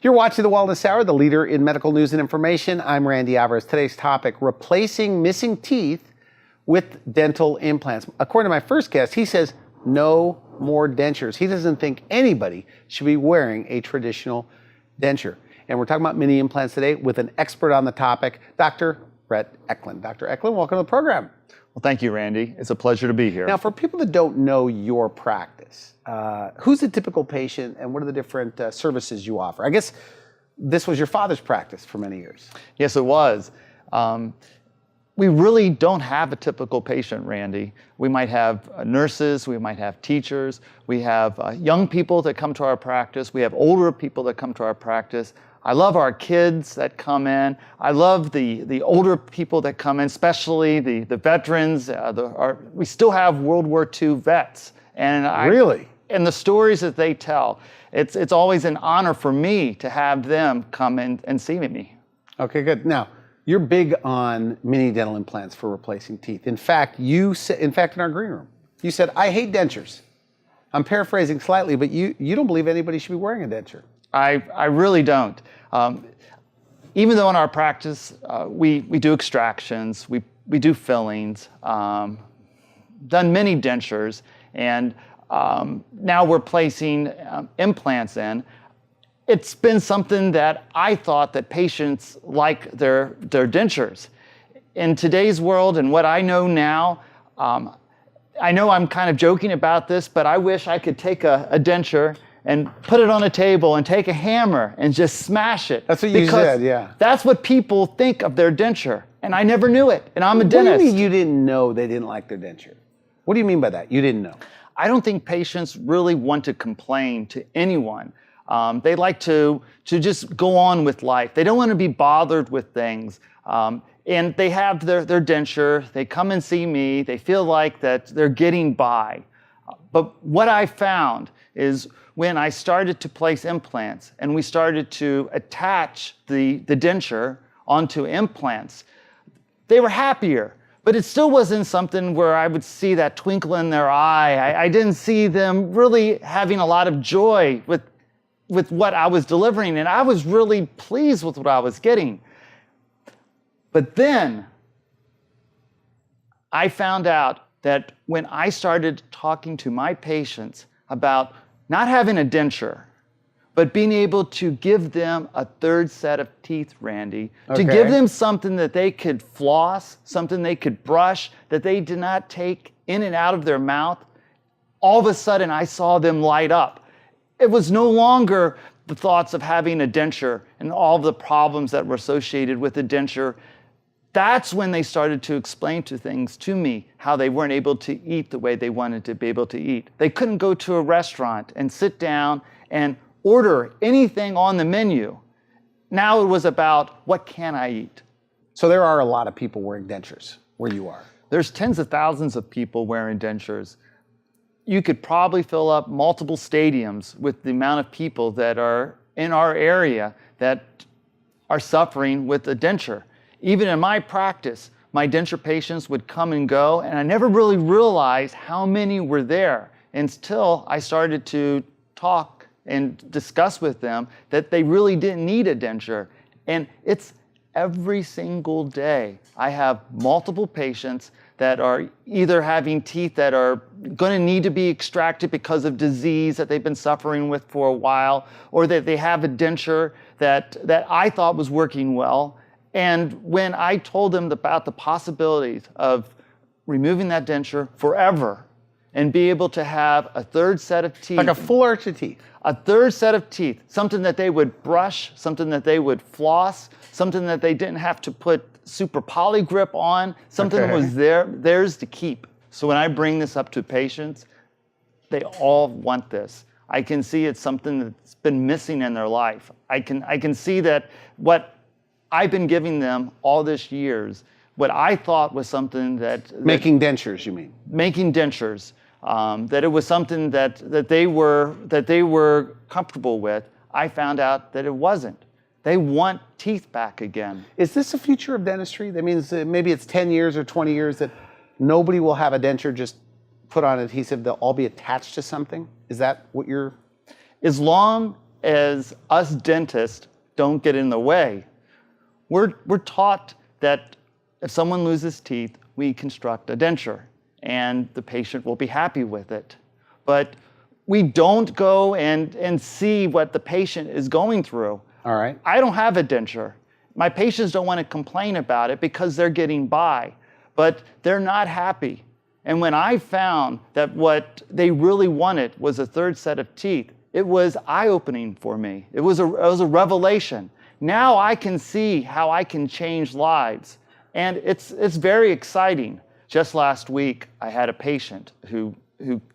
You're watching The Wellness Hour, the leader in medical news and information. I'm Randy Alvarez. Today's topic, replacing missing teeth with dental implants. According to my first guest, he says no more dentures. He doesn't think anybody should be wearing a traditional denture. And we're talking about mini implants today with an expert on the topic, Dr. Brett Eklund. Dr. Eklund, welcome to the program. Well, thank you, Randy. It's a pleasure to be here. Now, for people that don't know your practice, who's the typical patient and what are the different services you offer? I guess this was your father's practice for many years. Yes, it was. We really don't have a typical patient, Randy. We might have nurses, we might have teachers, we have young people that come to our practice, we have older people that come to our practice. I love our kids that come in. I love the older people that come in, especially the veterans. We still have World War II vets. And really? And the stories that they tell, it's always an honor for me to have them come in and see me. Okay, good. Now, you're big on mini dental implants for replacing teeth. In fact, in our green room, you said, I hate dentures. I'm paraphrasing slightly, but you don't believe anybody should be wearing a denture. I really don't. Even though in our practice, we do extractions, we do fillings, done many dentures, and now we're placing implants in. It's been something that I thought that patients like their dentures. In today's world and what I know now, I know I'm kind of joking about this, but I wish I could take a denture and put it on a table and take a hammer and just smash it. That's what you said, yeah. That's what people think of their denture. And I never knew it. And I'm a dentist. What do you mean you didn't know they didn't like their denture? What do you mean by that? You didn't know? I don't think patients really want to complain to anyone. They like to just go on with life. They don't want to be bothered with things. And they have their denture. They come and see me. They feel like that they're getting by. But what I found is when I started to place implants and we started to attach the denture onto implants, they were happier. But it still wasn't something where I would see that twinkle in their eye. I didn't see them really having a lot of joy with what I was delivering, and I was really pleased with what I was getting. But then I found out that when I started talking to my patients about not having a denture, but being able to give them a third set of teeth, Randy, to give them something that they could floss, something they could brush, that they did not take in and out of their mouth, all of a sudden I saw them light up. It was no longer the thoughts of having a denture and all the problems that were associated with a denture. That's when they started to explain things to me, how they weren't able to eat the way they wanted to be able to eat. They couldn't go to a restaurant and sit down and order anything on the menu. Now it was about, what can I eat? So there are a lot of people wearing dentures where you are. There's tens of thousands of people wearing dentures. You could probably fill up multiple stadiums with the amount of people that are in our area that are suffering with a denture. Even in my practice, my denture patients would come and go, and I never really realized how many were there until I started to talk and discuss with them that they really didn't need a denture. And it's every single day. I have multiple patients that are either having teeth that are going to need to be extracted because of disease that they've been suffering with for a while, or that they have a denture that I thought was working well. And when I told them about the possibilities of removing that denture forever and be able to have a third set of teeth. Like a full arch of teeth. A third set of teeth, something that they would brush, something that they would floss, something that they didn't have to put super poly grip on, something that was theirs to keep. So when I bring this up to patients, they all want this. I can see it's something that's been missing in their life. I can see that what I've been giving them all this years, what I thought was something that making dentures, you mean? Making dentures, that it was something that they were comfortable with. I found out that it wasn't. They want teeth back again. Is this the future of dentistry? That means maybe it's 10 years or 20 years that nobody will have a denture just put on adhesive. They'll all be attached to something. Is that what you're? As long as us dentists don't get in the way. We're taught that if someone loses teeth, we construct a denture and the patient will be happy with it. But we don't go and see what the patient is going through. All right. I don't have a denture. My patients don't want to complain about it because they're getting by, but they're not happy. And when I found that what they really wanted was a third set of teeth, it was eye-opening for me. It was a revelation. Now I can see how I can change lives. And it's very exciting. Just last week, I had a patient who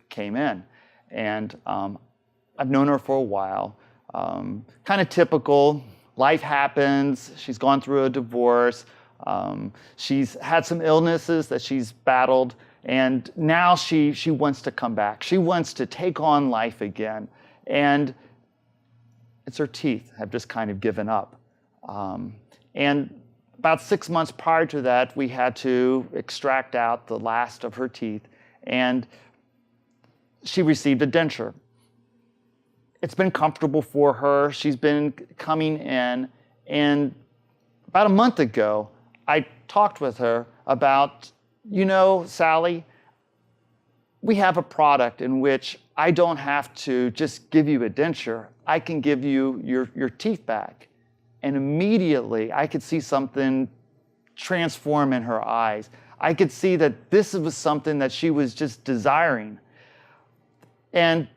came in, and I've known her for a while. Kind of typical. Life happens. She's gone through a divorce. She's had some illnesses that she's battled, and now she wants to come back. She wants to take on life again. And it's her teeth have just kind of given up. And about 6 months prior to that, we had to extract out the last of her teeth, and she received a denture. It's been comfortable for her. She's been coming in, and about a month ago, I talked with her about, Sally, we have a product in which I don't have to just give you a denture. I can give you your teeth back. And immediately, I could see something transform in her eyes. I could see that this was something that she was just desiring. And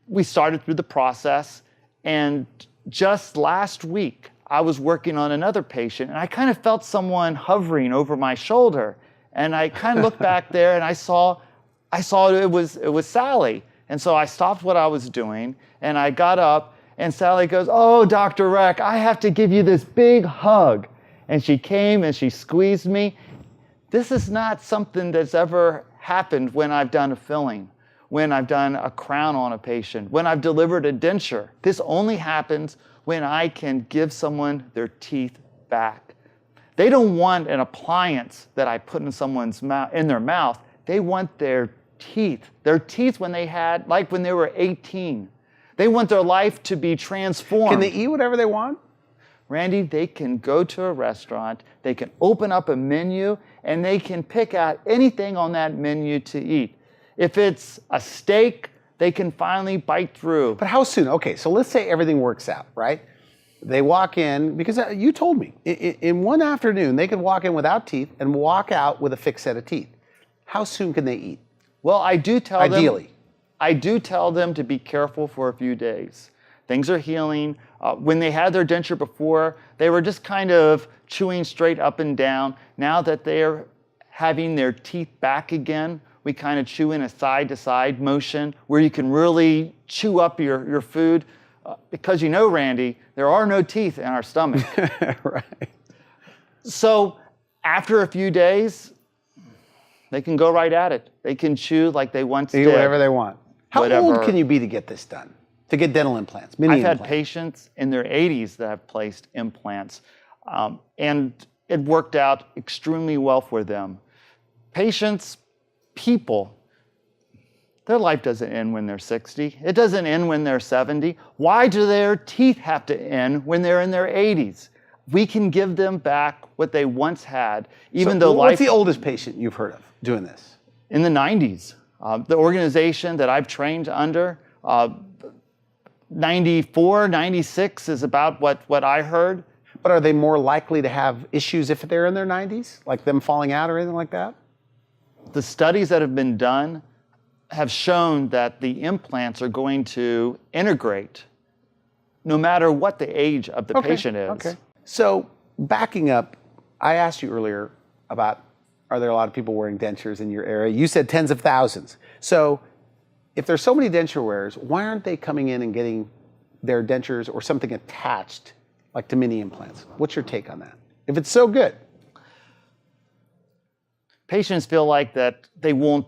we started through the process. And just last week, I was working on another patient, and I kind of felt someone hovering over my shoulder. And I kind of looked back there, and I saw it was Sally. And so I stopped what I was doing, and I got up, and Sally goes, "Oh, Dr. Reck, I have to give you this big hug." And she came and she squeezed me. This is not something that's ever happened when I've done a filling, when I've done a crown on a patient, when I've delivered a denture. This only happens when I can give someone their teeth back. They don't want an appliance that I put in someone's mouth, in their mouth. They want their teeth when they were 18. They want their life to be transformed. Can they eat whatever they want? Randy, they can go to a restaurant, they can open up a menu, and they can pick out anything on that menu to eat. If it's a steak, they can finally bite through. But how soon? Okay, so let's say everything works out, right? They walk in, because you told me, in one afternoon, they could walk in without teeth and walk out with a fixed set of teeth. How soon can they eat? Well, I do tell them. Ideally. I do tell them to be careful for a few days. Things are healing. When they had their denture before, they were just kind of chewing straight up and down. Now that they're having their teeth back again, we kind of chew in a side-to-side motion where you can really chew up your food. Because Randy, there are no teeth in our stomach. Right. So after a few days, they can go right at it. They can chew like they once did. Eat whatever they want. How old can you be to get this done? To get dental implants, mini I've implants? had patients in their 80s that have placed implants, and it worked out extremely well for them. People, their life doesn't end when they're 60. It doesn't end when they're 70. Why do their teeth have to end when they're in their 80s? We can give them back what they once had, even though what's the oldest patient you've heard of doing this? In the 90s. The organization that I've trained under, 94, 96 is about what I heard. But are they more likely to have issues if they're in their 90s? Like them falling out or anything like that? The studies that have been done have shown that the implants are going to integrate no matter what the age of the patient is. Okay. So backing up, I asked you earlier about, are there a lot of people wearing dentures in your area? You said tens of thousands. So if there's so many denture wearers, why aren't they coming in and getting their dentures or something attached, like to mini implants? What's your take on that? If it's so good. Patients feel like that they won't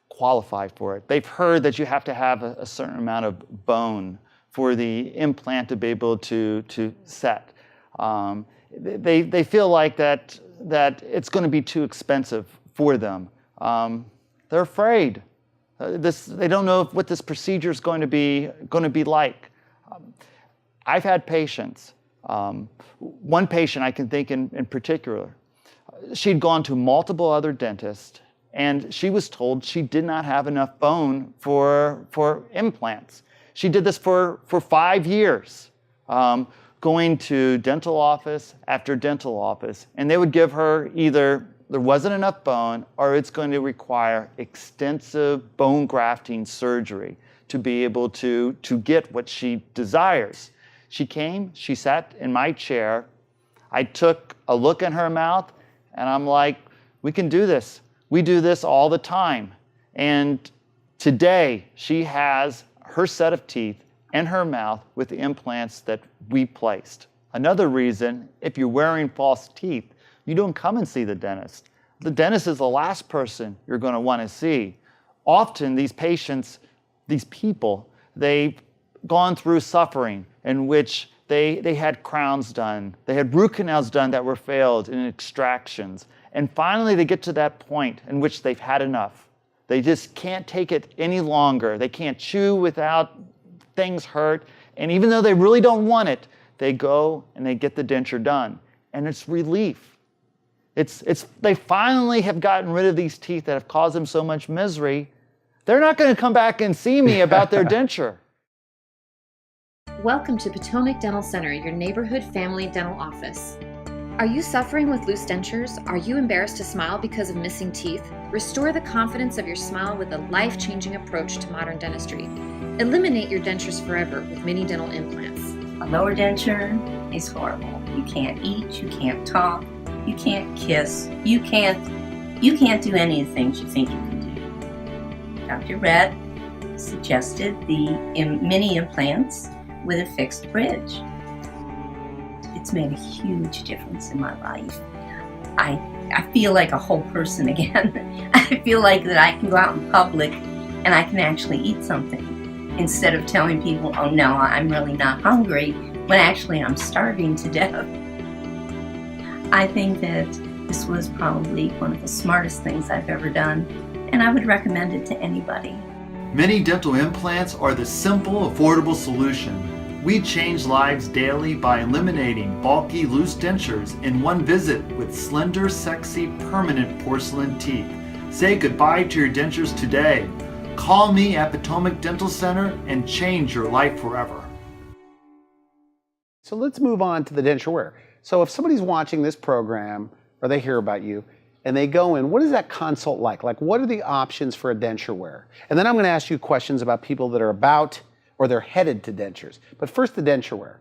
qualify for it. They've heard that you have to have a certain amount of bone for the implant to be able to set. They feel like that it's going to be too expensive for them. They're afraid. They don't know what this procedure is going to be like. I've had patients, one patient I can think in particular, she'd gone to multiple other dentists, and she was told she did not have enough bone for implants. She did this for 5 years, going to dental office after dental office, and they would give her either there wasn't enough bone or it's going to require extensive bone grafting surgery to be able to get what she desires. She came, she sat in my chair, I took a look in her mouth, and I'm like, we can do this. We do this all the time. And today, she has her set of teeth in her mouth with the implants that we placed. Another reason, if you're wearing false teeth, you don't come and see the dentist. The dentist is the last person you're going to want to see. Often these patients, these people, they've gone through suffering in which they had crowns done, they had root canals done that were failed in extractions. And finally they get to that point in which they've had enough. They just can't take it any longer. They can't chew without things hurt. And even though they really don't want it, they go and they get the denture done. And it's relief. They finally have gotten rid of these teeth that have caused them so much misery. They're not going to come back and see me about their denture. Welcome to Potomac Dental Center, your neighborhood family dental office. Are you suffering with loose dentures? Are you embarrassed to smile because of missing teeth? Restore the confidence of your smile with a life-changing approach to modern dentistry. Eliminate your dentures forever with mini dental implants. A lower denture is horrible. You can't eat, you can't talk, you can't kiss, you can't do any of the things you think you can do. Dr. Red suggested the mini implants with a fixed bridge. It's made a huge difference in my life. I feel like a whole person again. I feel like that I can go out in public and I can actually eat something instead of telling people, oh no, I'm really not hungry, when actually I'm starving to death. I think that this was probably one of the smartest things I've ever done, and I would recommend it to anybody. Mini dental implants are the simple, affordable solution. We change lives daily by eliminating bulky, loose dentures in one visit with slender, sexy, permanent porcelain teeth. Say goodbye to your dentures today. Call me at Potomac Dental Center and change your life forever. So let's move on to the denture wear. So if somebody's watching this program or they hear about you and they go in, what is that consult like? Like, what are the options for a denture wear? And then I'm going to ask you questions about people that are about or they're headed to dentures. But first, the denture wear.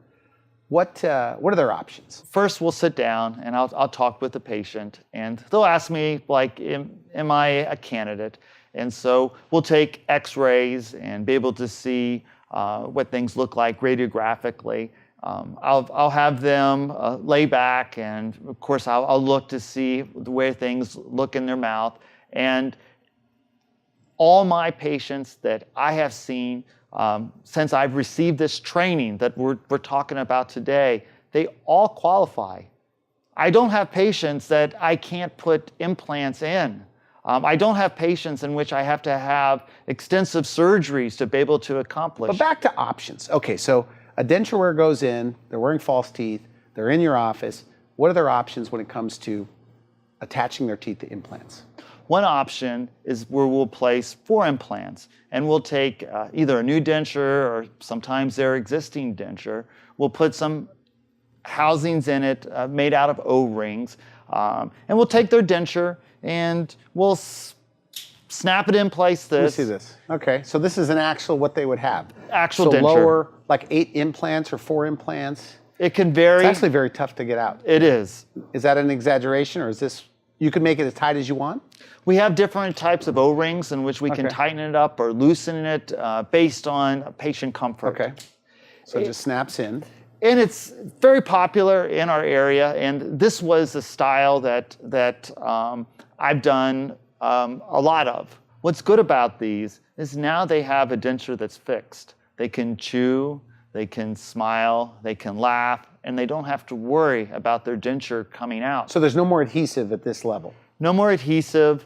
What are their options? First, we'll sit down and I'll talk with the patient, and they'll ask me, like, am I a candidate? And so we'll take x-rays and be able to see what things look like radiographically. I'll have them lay back, and of course I'll look to see the way things look in their mouth. And all my patients that I have seen since I've received this training that we're talking about today, they all qualify. I don't have patients that I can't put implants in. I don't have patients in which I have to have extensive surgeries to be able to accomplish. But back to options. Okay, so a denture wear goes in, they're wearing false teeth, they're in your office. What are their options when it comes to attaching their teeth to implants? One option is where we'll place 4 implants, and we'll take either a new denture or sometimes their existing denture. We'll put some housings in it made out of O-rings, and we'll take their denture and we'll snap it in place. Let me see this. Okay, so this is an actual what they would have. Actual so denture. Lower, like 8 implants or 4 implants. It can vary. It's actually very tough to get out. It is. Is that an exaggeration, or is this, you can make it as tight as you want? We have different types of O-rings in which we can tighten it up or loosen it based on patient comfort. Okay, so it just snaps in. And it's very popular in our area, and this was a style that I've done a lot of. What's good about these is now they have a denture that's fixed. They can chew, they can smile, they can laugh, and they don't have to worry about their denture coming out. So there's no more adhesive at this level? No more adhesive.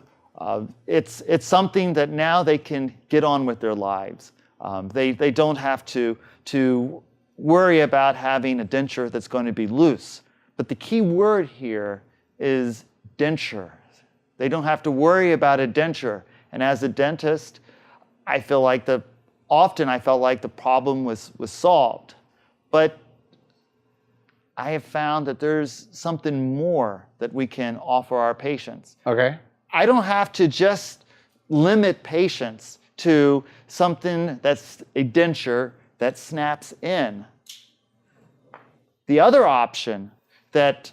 It's something that now they can get on with their lives. They don't have to worry about having a denture that's going to be loose. But the key word here is denture. They don't have to worry about a denture. And as a dentist, I felt like the problem was solved. But I have found that there's something more that we can offer our patients. Okay. I don't have to just limit patients to something that's a denture that snaps in. The other option that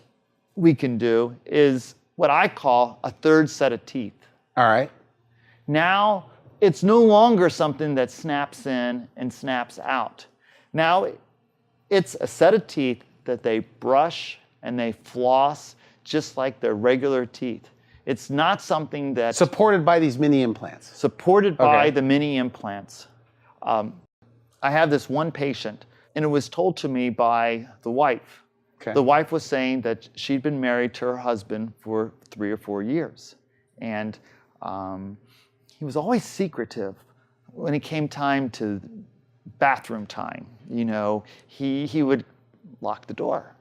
we can do is what I call a third set of teeth. All right. Now, it's no longer something that snaps in and snaps out. Now, it's a set of teeth that they brush and they floss just like their regular teeth. It's not something that's Supported by these mini implants. supported by Okay. the mini implants. I have this one patient, and it was told to me by the wife. Okay. The wife was saying that she'd been married to her husband for 3 or 4 years. And he was always secretive when it came time to bathroom time. You know, he would lock the door.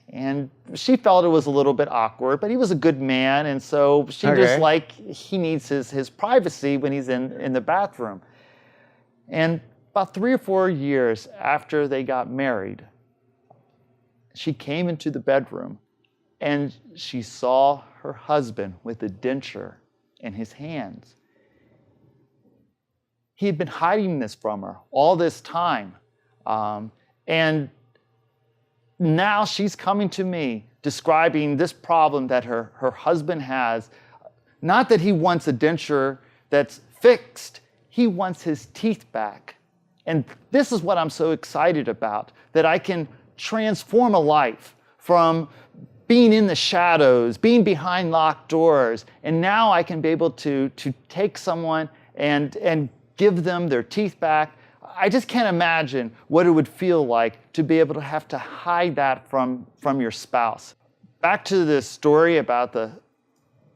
And she felt it was a little bit awkward, but he was a good man, and so she Okay. just like, he needs his privacy when he's in the bathroom. And about 3 or 4 years after they got married, she came into the bedroom and she saw her husband with a denture in his hands. He had been hiding this from her all this time. And now she's coming to me describing this problem that her husband has. Not that he wants a denture that's fixed, he wants his teeth back. And this is what I'm so excited about, that I can transform a life from being in the shadows, being behind locked doors, and now I can be able to take someone and give them their teeth back. I just can't imagine what it would feel like to be able to have to hide that from your spouse. Back to the story about the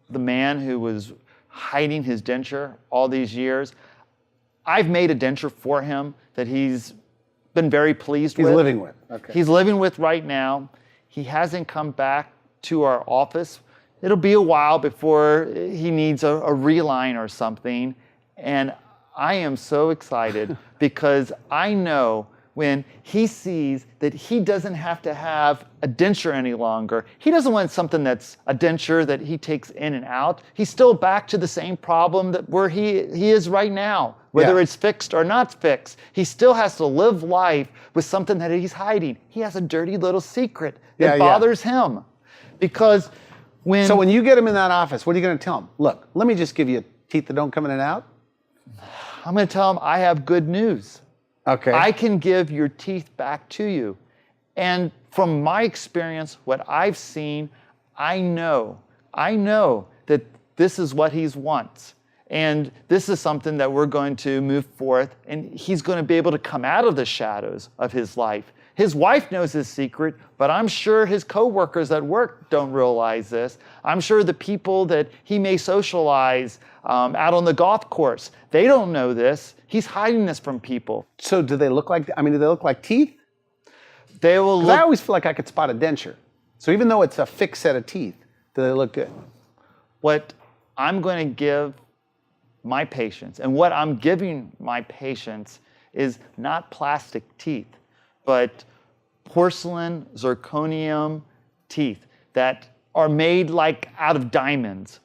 man who was hiding his denture all these years. I've made a denture for him that he's been very pleased with. He's living with. Okay. He's living with right now. He hasn't come back to our office. It'll be a while before he needs a reline or something. And I am so excited because I know when he sees that he doesn't have to have a denture any longer. He doesn't want something that's a denture that he takes in and out. He's still back to the same problem that where he is right now, whether Yeah. it's fixed or not fixed. He still has to live life with something that he's hiding. He has a dirty little secret that Yeah. bothers him. Because So when you get him in that office, what are you going to tell him? Look, let me just give you teeth that don't come in and out. I'm going to tell him I have good news. Okay. I can give your teeth back to you. And from my experience, what I've seen, I know that this is what he wants. And this is something that we're going to move forth, and he's going to be able to come out of the shadows of his life. His wife knows his secret, but I'm sure his coworkers at work don't realize this. I'm sure the people that he may socialize out on the golf course, they don't know this. He's hiding this from people. So do they look like? I mean, do they look like teeth? They will 'Cause look. I always feel like I could spot a denture. So even though it's a fixed set of teeth, do they look good? What I'm going to give my patients, and what I'm giving my patients, is not plastic teeth, but porcelain, zirconium teeth that are made like out of diamonds.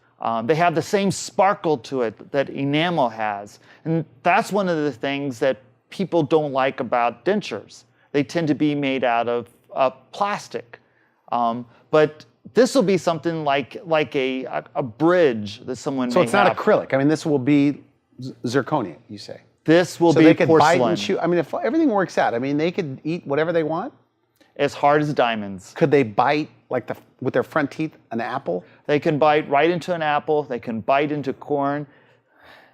They have the same sparkle to it that enamel has. And that's one of the things that people don't like about dentures. They tend to be made out of plastic. But this will be something like a bridge that someone So may it's not have. acrylic. I mean, this will be zirconia, you say. This will So be they could porcelain. bite and chew. I mean, if everything works out, I mean, they could eat whatever they want. As hard as diamonds. Could they bite like with their front teeth an apple? They can bite right into an apple. They can bite into corn,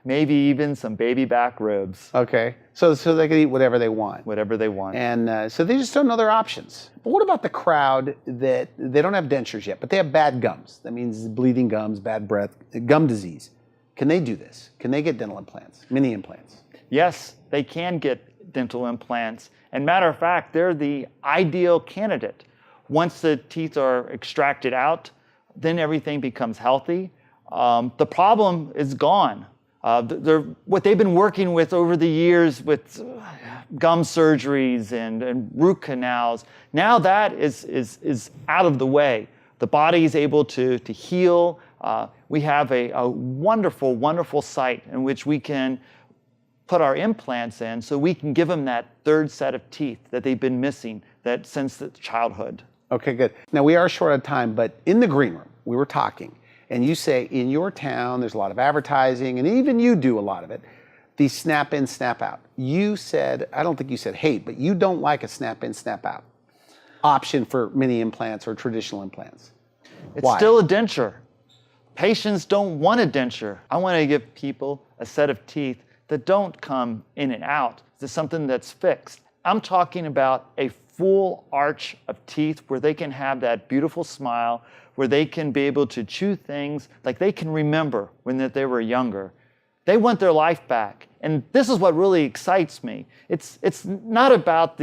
maybe even some baby back ribs, Okay. So they could eat whatever they want. whatever they want. And so they just don't know their options. But what about the crowd that they don't have dentures yet, but they have bad gums? That means bleeding gums, bad breath, gum disease. Can they do this? Can they get dental implants, mini implants? Yes, they can get dental implants. And matter of fact, they're the ideal candidate. Once the teeth are extracted out, then everything becomes healthy. The problem is gone. What they've been working with over the years with gum surgeries and root canals, now that is out of the way. The body is able to heal. We have a wonderful, wonderful site in which we can put our implants in so we can give them that third set of teeth that they've been missing since childhood. Okay, good. Now we are short on time, but in the green room, we were talking, and you say in your town there's a lot of advertising, and even you do a lot of it, the snap in, snap out. You said, I don't think you said hate, but you don't like a snap in, snap out option for mini implants or traditional implants. It's Why? still a denture. Patients don't want a denture. I want to give people a set of teeth that don't come in and out. It's something that's fixed. I'm talking about a full arch of teeth where they can have that beautiful smile, where they can be able to chew things like they can remember when they were younger. They want their life back. And this is what really excites me. It's not about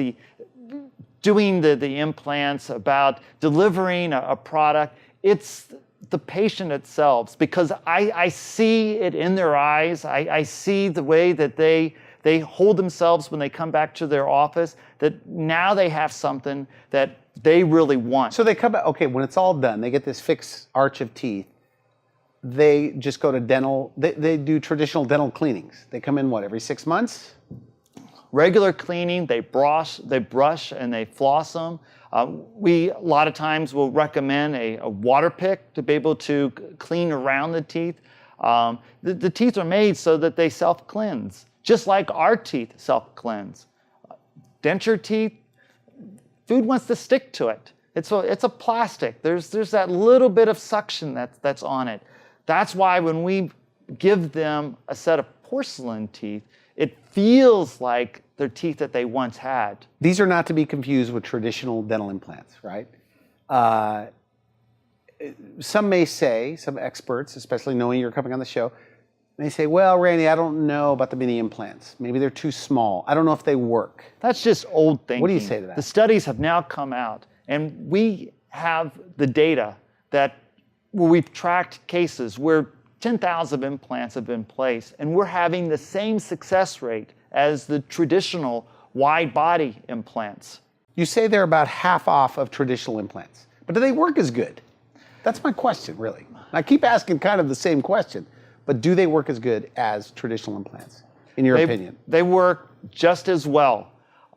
doing the implants, about delivering a product. It's the patient itself, because I see it in their eyes. I see the way that they hold themselves when they come back to their office, that now they have something that they really want. So they come back, okay, when it's all done, they get this fixed arch of teeth. They just go to dental, they do traditional dental cleanings. They come in, what, every 6 months? Regular cleaning, they brush and they floss them. We, a lot of times, will recommend a water pick to be able to clean around the teeth. The teeth are made so that they self-cleanse, just like our teeth self-cleanse. Denture teeth, food wants to stick to it. It's a plastic. There's that little bit of suction that's on it. That's why when we give them a set of porcelain teeth, it feels like their teeth that they once had. These are not to be confused with traditional dental implants, right? Some may say, some experts, especially knowing you're coming on the show, may say, well, Randy, I don't know about the mini implants. Maybe they're too small. I don't know if they work. That's just old thinking. What do you say to that? The studies have now come out, and we have the data where we've tracked cases where 10,000 implants have been placed, and we're having the same success rate as the traditional wide body implants. You say they're about half off of traditional implants, but do they work as good? That's my question, really. I keep asking kind of the same question, but do they work as good as traditional implants, in your opinion? They work just as well.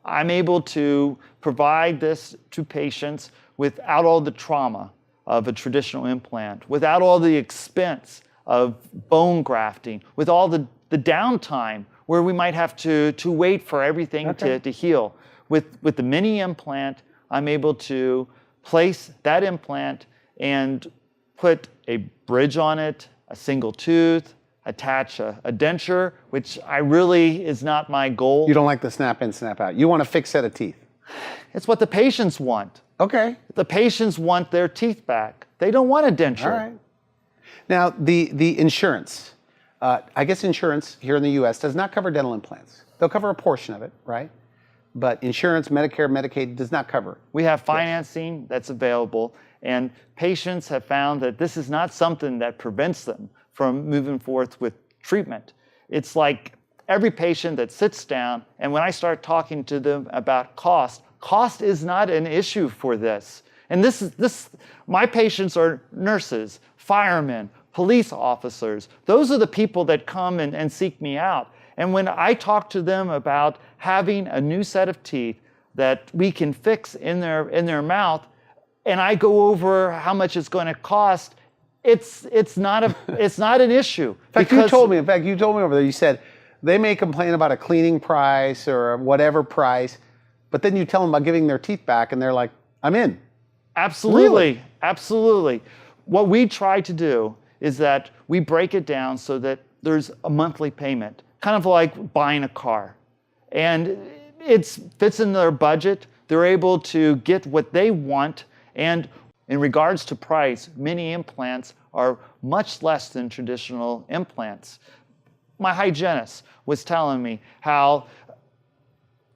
I'm able to provide this to patients without all the trauma of a traditional implant, without all the expense of bone grafting, with all the downtime where we might have to wait for everything to heal. With the mini implant, I'm able to place that implant and put a bridge on it, a single tooth, attach a denture, which really is not my goal. You don't like the snap in, snap out. You want a fixed set of teeth. It's what the patients want. Okay. The patients want their teeth back. They don't want a denture. All right. Now, the insurance. I guess insurance here in the U.S. does not cover dental implants. They'll cover a portion of it, right? But insurance, Medicare, Medicaid does not cover it. We have financing that's available, and patients have found that this is not something that prevents them from moving forth with treatment. It's like every patient that sits down, and when I start talking to them about cost is not an issue for this. And my patients are nurses, firemen, police officers. Those are the people that come and seek me out. And when I talk to them about having a new set of teeth that we can fix in their mouth, and I go over how much it's going to cost, it's not an issue. In fact, you told me over there, you said they may complain about a cleaning price or whatever price, but then you tell them about giving their teeth back and they're like, I'm in. Absolutely, Really? Absolutely. What we try to do is that we break it down so that there's a monthly payment, kind of like buying a car. And it fits in their budget. They're able to get what they want. And in regards to price, mini implants are much less than traditional implants. My hygienist was telling me how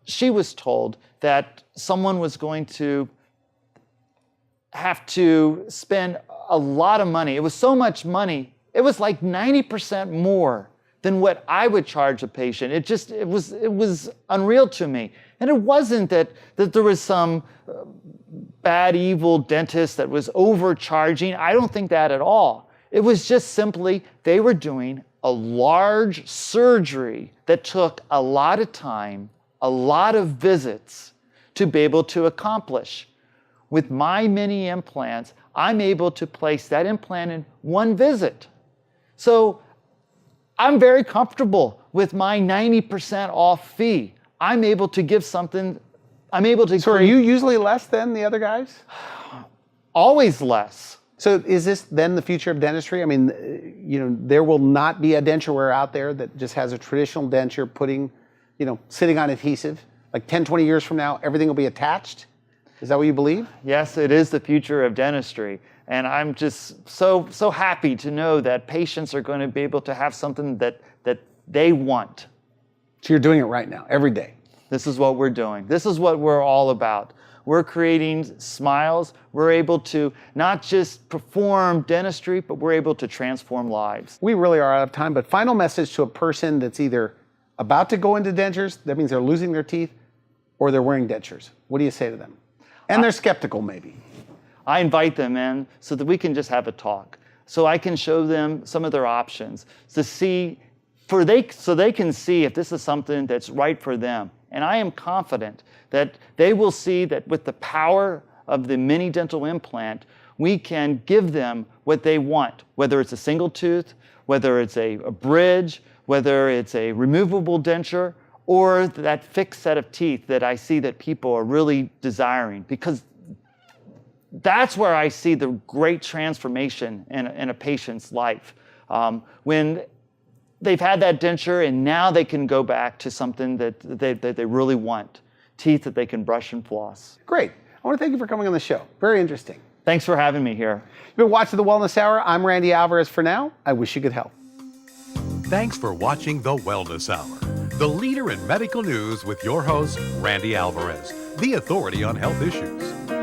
she was told that someone was going to have to spend a lot of money. It was so much money. It was like 90% more than what I would charge a patient. It was unreal to me. And it wasn't that there was some bad, evil dentist that was overcharging. I don't think that at all. It was just simply they were doing a large surgery that took a lot of time, a lot of visits to be able to accomplish. With my mini implants, I'm able to place that implant in one visit. So I'm very comfortable with my 90% off fee. I'm able to give something, I'm able to So are you usually less than the other guys? always less. So is this then the future of dentistry? I mean, there will not be a denture wear out there that just has a traditional denture sitting on adhesive. Like 10, 20 years from now, everything will be attached? Is that what you believe? Yes, it is the future of dentistry. And I'm just so happy to know that patients are going to be able to have something that they want. So you're doing it right now, every day. This is what we're doing. This is what we're all about. We're creating smiles. We're able to not just perform dentistry, but we're able to transform lives. We really are out of time, but final message to a person that's either about to go into dentures, that means they're losing their teeth, or they're wearing dentures. What do you say to them? And they're skeptical maybe. I invite them in so that we can just have a talk. So I can show them some of their options to see, so they can see if this is something that's right for them. And I am confident that they will see that with the power of the mini dental implant, we can give them what they want, whether it's a single tooth, whether it's a bridge, whether it's a removable denture, or that fixed set of teeth that I see that people are really desiring, because that's where I see the great transformation in a patient's life. When they've had that denture and now they can go back to something that they really want, teeth that they can brush and floss. Great. I want to thank you for coming on the show. Very interesting. Thanks for having me here. You've been watching The Wellness Hour. I'm Randy Alvarez for now. I wish you good health. Thanks for watching The Wellness Hour, the leader in medical news with your host, Randy Alvarez, the authority on health issues.